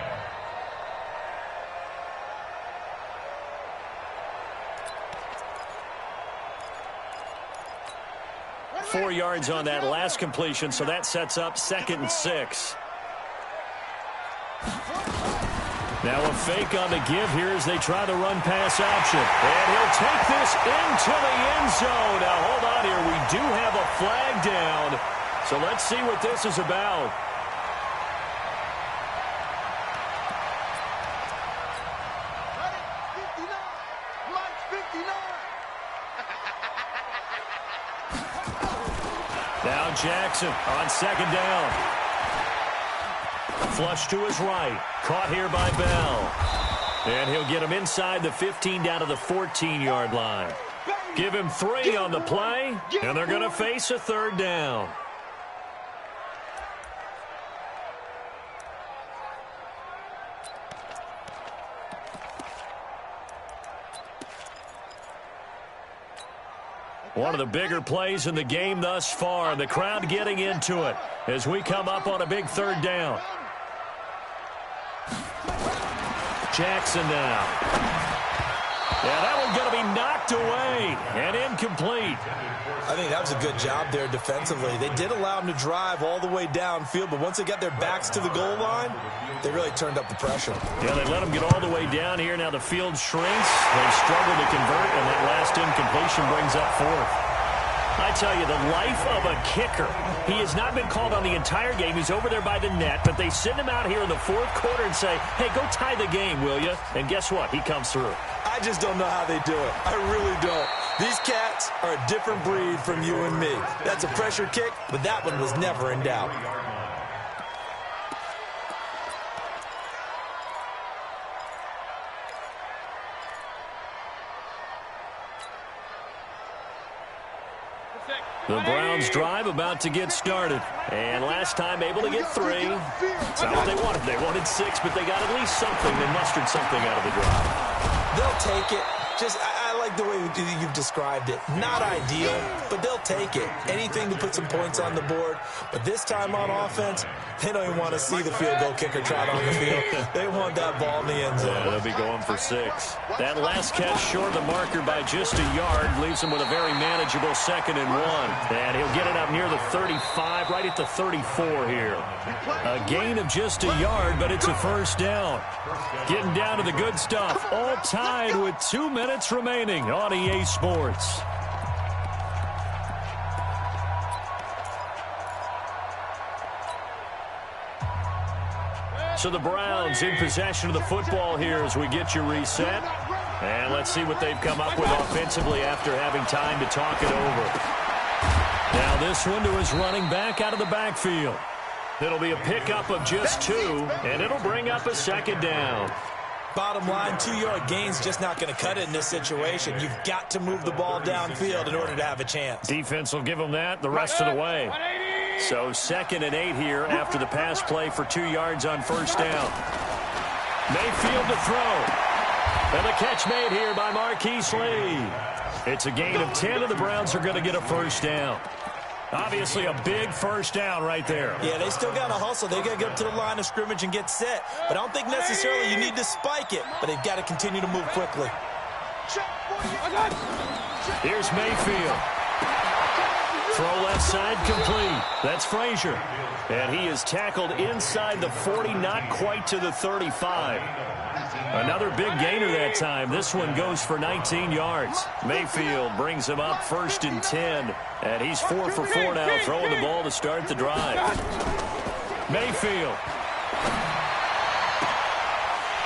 4 yards on that last completion, so that sets up 2nd and 6. Now a fake on the give here as they try the run-pass option. And he'll take this into the end zone. Now, hold on here. We do have a flag down. So let's see what this is about. Now Jackson on 2nd down. Flush to his right. Caught here by Bell. And he'll get him inside the 15 down to the 14-yard line. Give him 3 on the play, and they're going to face a 3rd down. One of the bigger plays in the game thus far. The crowd getting into it as we come up on a big 3rd down. Jackson now. Yeah, that one's going to be knocked away and incomplete. I think that was a good job there defensively. They did allow them to drive all the way downfield, but once they got their backs to the goal line, they really turned up the pressure. Yeah, they let them get all the way down here. Now the field shrinks. They struggle to convert, and that last incompletion brings up 4th. I tell you, the life of a kicker. He has not been called on the entire game. He's over there by the net, but they send him out here in the 4th quarter and say, hey, go tie the game, will you? And guess what? He comes through. I just don't know how they do it. I really don't. These cats are a different breed from you and me. That's a pressure kick, but that one was never in doubt. Protect. The Browns drive about to get started. And last time able to get 3. It's not what they wanted. They wanted 6, but they got at least something. They mustered something out of the drive. They'll take it. I like the way you've described it. Not ideal, but they'll take it. Anything to put some points on the board. But this time on offense, they don't even want to see the field goal kicker trot on the field. They want that ball in the end zone. Yeah, they'll be going for 6. That last catch short of the marker by just a yard leaves him with a very manageable 2nd and 1. And he'll get it up near the 35, right at the 34 here. A gain of just a yard, but it's a first down. Getting down to the good stuff. All tied with 2 minutes remaining on EA Sports. So the Browns in possession of the football here as we get you reset. And let's see what they've come up with offensively after having time to talk it over. Now this one to his running back out of the backfield. It'll be a pickup of just 2, and it'll bring up a 2nd down. Bottom line, 2-yard gain's just not going to cut it in this situation. You've got to move the ball downfield in order to have a chance. Defense will give them that the rest of the way. So 2nd and 8 here after the pass play for 2 yards on first down. Mayfield to throw. And the catch made here by Marquise Lee. It's a gain of 10, and the Browns are going to get a first down. Obviously a big first down right there. Yeah, they still got to hustle. They got to get up to the line of scrimmage and get set. But I don't think necessarily you need to spike it. But they've got to continue to move quickly. Here's Mayfield. Throw left side complete. That's Frazier. And he is tackled inside the 40, not quite to the 35. Another big gainer that time. This one goes for 19 yards. Mayfield brings him up 1st and 10. And he's 4 for 4 now, throwing the ball to start the drive. Mayfield.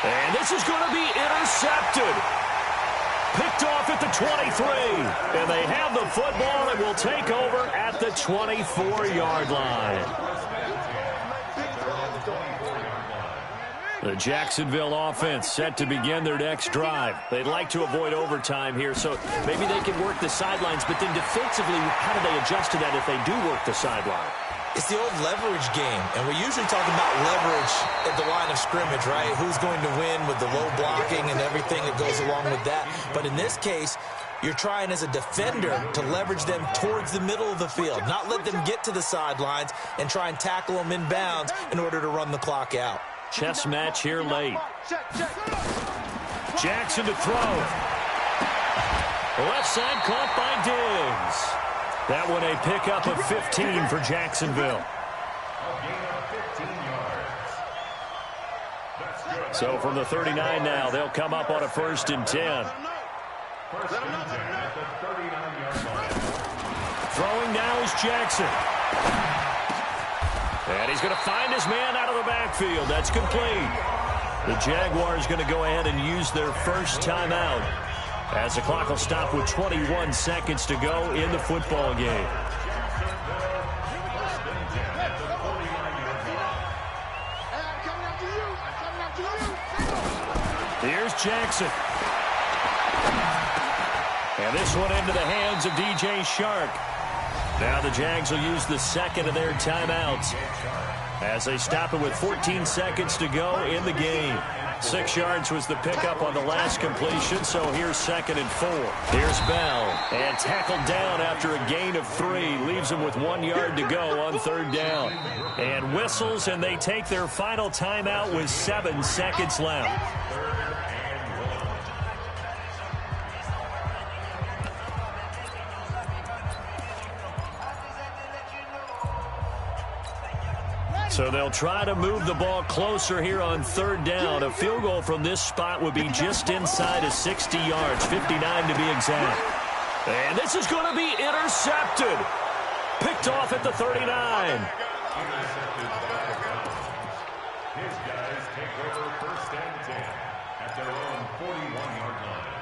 And this is going to be intercepted. Picked off at the 23. And they have the football and will take over at the 24-yard line. The Jacksonville offense set to begin their next drive. They'd like to avoid overtime here, so maybe they can work the sidelines, but then defensively, how do they adjust to that if they do work the sideline? It's the old leverage game, and we're usually talking about leverage at the line of scrimmage, right? Who's going to win with the low blocking and everything that goes along with that. But in this case, you're trying as a defender to leverage them towards the middle of the field, not let them get to the sidelines and try and tackle them inbounds in order to run the clock out. Chess match here late. Jackson to throw. Left side caught by Diggs. That one a pickup of 15 for Jacksonville. So from the 39 now, they'll come up on a 1st and 10. Throwing now is Jackson. And he's going to find his man out of the backfield. That's complete. The Jaguars going to go ahead and use their first timeout as the clock will stop with 21 seconds to go in the football game. Here's Jackson. And this one into the hands of DJ Shark. Now the Jags will use the 2nd of their timeouts as they stop it with 14 seconds to go in the game. 6 yards was the pickup on the last completion, so here's 2nd and 4. Here's Bell, and tackled down after a gain of 3. Leaves him with 1 yard to go on 3rd down. And whistles, and they take their final timeout with 7 seconds left. So they'll try to move the ball closer here on 3rd down. A field goal from this spot would be just inside of 60 yards, 59 to be exact. And this is going to be intercepted. Picked off at the 39. His guys take over 1st and 10 at their own 41-yard line.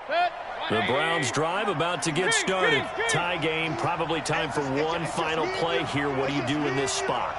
Hit. The Browns drive about to get started. Tie game, probably time for one final play here. What do you do in this spot?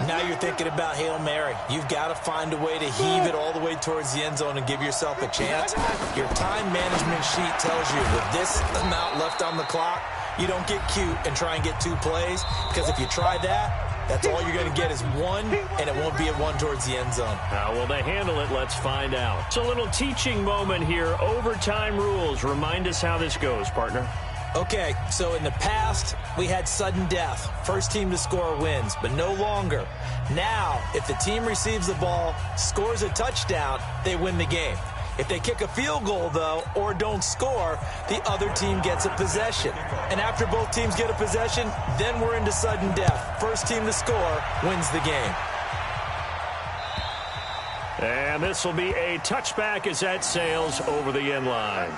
Now you're thinking about Hail Mary. You've got to find a way to heave it all the way towards the end zone and give yourself a chance. Your time management sheet tells you with this amount left on the clock, you don't get cute and try and get 2 plays, because if you try that, that's all you're going to get is 1, and it won't be a 1 towards the end zone. How will they handle it? Let's find out. It's a little teaching moment here. Overtime rules. Remind us how this goes, partner. Okay, so in the past, we had sudden death. First team to score wins, but no longer. Now, if the team receives the ball, scores a touchdown, they win the game. If they kick a field goal, though, or don't score, the other team gets a possession. And after both teams get a possession, then we're into sudden death. First team to score wins the game. And this will be a touchback as that sails over the end line.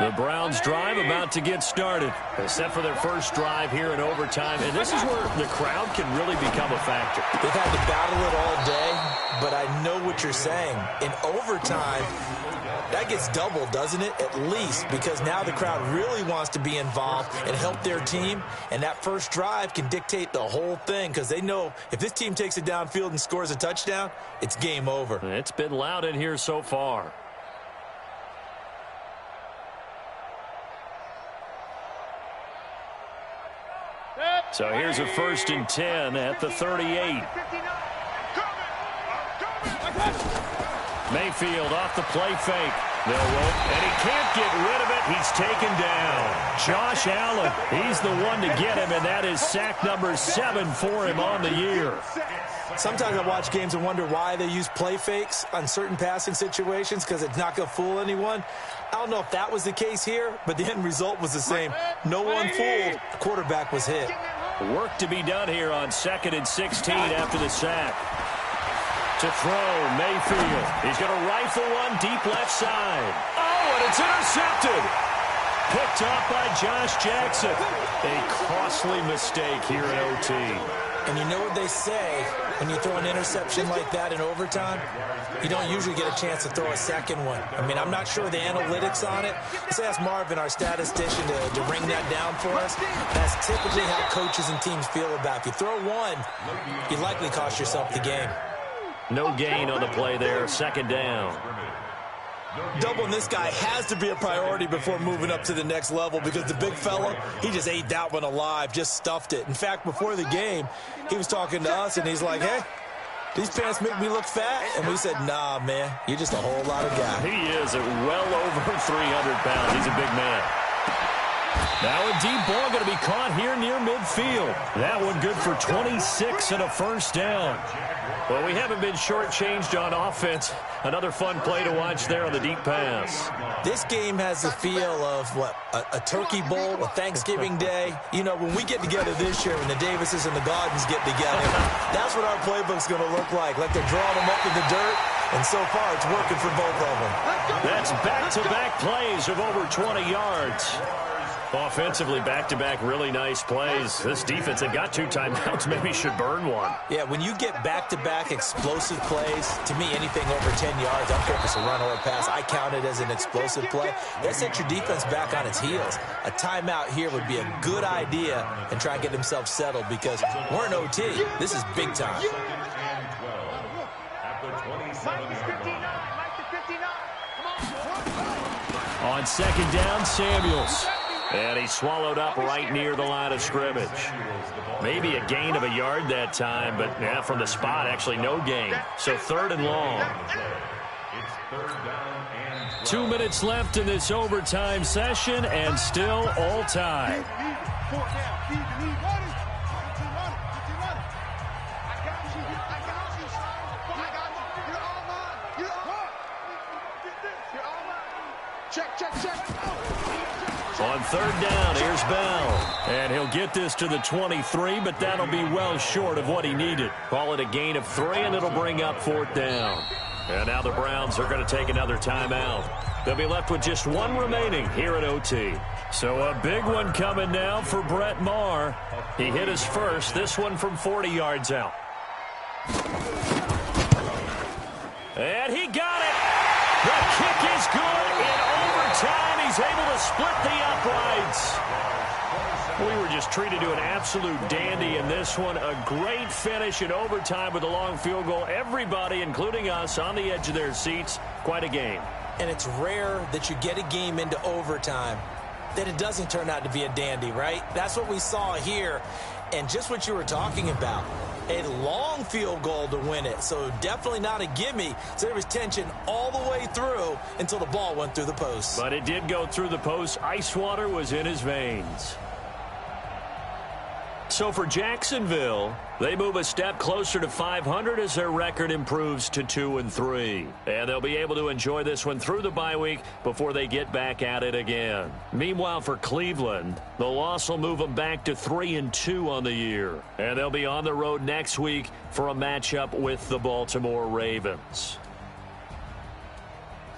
The Browns drive about to get started. They're set for their first drive here in overtime. And this is where the crowd can really become a factor. They've had to battle it all day, but I know what you're saying. In overtime, that gets doubled, doesn't it? At least, because now the crowd really wants to be involved and help their team. And that first drive can dictate the whole thing, because they know if this team takes it downfield and scores a touchdown, it's game over. It's been loud in here so far. So here's a 1st and 10 at the 38. Mayfield off the play fake. They'll roll, and he can't get rid of it. He's taken down. Josh Allen, he's the one to get him, and that is sack number 7 for him on the year. Sometimes I watch games and wonder why they use play fakes on certain passing situations, because it's not going to fool anyone. I don't know if that was the case here, but the end result was the same. No one fooled. The quarterback was hit. Work to be done here on 2nd and 16 after the sack. To throw, Mayfield. He's going to rifle one deep left side. Oh, and it's intercepted. Picked off by Josh Jackson. A costly mistake here in OT. And you know what they say, when you throw an interception like that in overtime, you don't usually get a chance to throw a second one. I mean, I'm not sure the analytics on it. Let's ask Marvin, our statistician, to ring that down for us. That's typically how coaches and teams feel about it. If you throw one, you likely cost yourself the game. No gain on the play there. 2nd down. Doubling this guy has to be a priority before moving up to the next level, because the big fella, he just ate that one alive, just stuffed it. In fact, before the game, he was talking to us, and he's like, hey, these pants make me look fat? And we said, nah, man, you're just a whole lot of guy. He is at well over 300 pounds. He's a big man. Now a deep ball going to be caught here near midfield. That one good for 26 and a 1st down. Well, we haven't been shortchanged on offense. Another fun play to watch there on the deep pass. This game has the feel of, what, a turkey bowl, a Thanksgiving day. You know, when we get together this year, when the Davises and the Gardens get together, that's what our playbook's going to look like they're drawing them up in the dirt, and so far it's working for both of them. That's back-to-back plays of over 20 yards. Offensively, back-to-back really nice plays. This defense, they've got 2 timeouts, maybe should burn one. Yeah, when you get back-to-back explosive plays, to me, anything over 10 yards, I'm focused a run or a pass, I count it as an explosive play. That sets your defense back on its heels. A timeout here would be a good idea, and try and get themselves settled, because we're in OT. This is big time. On 2nd down, Samuels. And he swallowed up right near the line of scrimmage. Maybe a gain of a yard that time, but yeah, from the spot, actually no gain. So 3rd and long. 2 minutes left in this overtime session, and still all tied. On 3rd down, here's Bell. And he'll get this to the 23, but that'll be well short of what he needed. Call it a gain of 3, and it'll bring up 4th down. And now the Browns are going to take another timeout. They'll be left with just 1 remaining here at OT. So a big one coming now for Brett Maher. He hit his first, this one from 40 yards out. And he got it. The kick is good. In overtime, he's able to split the uprights. We were just treated to an absolute dandy in this one. A great finish in overtime with a long field goal. Everybody, including us, on the edge of their seats. Quite a game. And it's rare that you get a game into overtime that it doesn't turn out to be a dandy, right? That's what we saw here. And just what you were talking about, a long field goal to win it. So definitely not a gimme. So there was tension all the way through until the ball went through the post. But it did go through the post. Ice water was in his veins. So for Jacksonville, they move a step closer to 500 as their record improves to 2-3. And they'll be able to enjoy this one through the bye week before they get back at it again. Meanwhile, for Cleveland, the loss will move them back to 3-2 on the year. And they'll be on the road next week for a matchup with the Baltimore Ravens.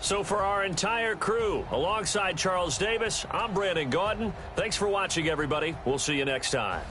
So for our entire crew, alongside Charles Davis, I'm Brandon Gaudin. Thanks for watching, everybody. We'll see you next time.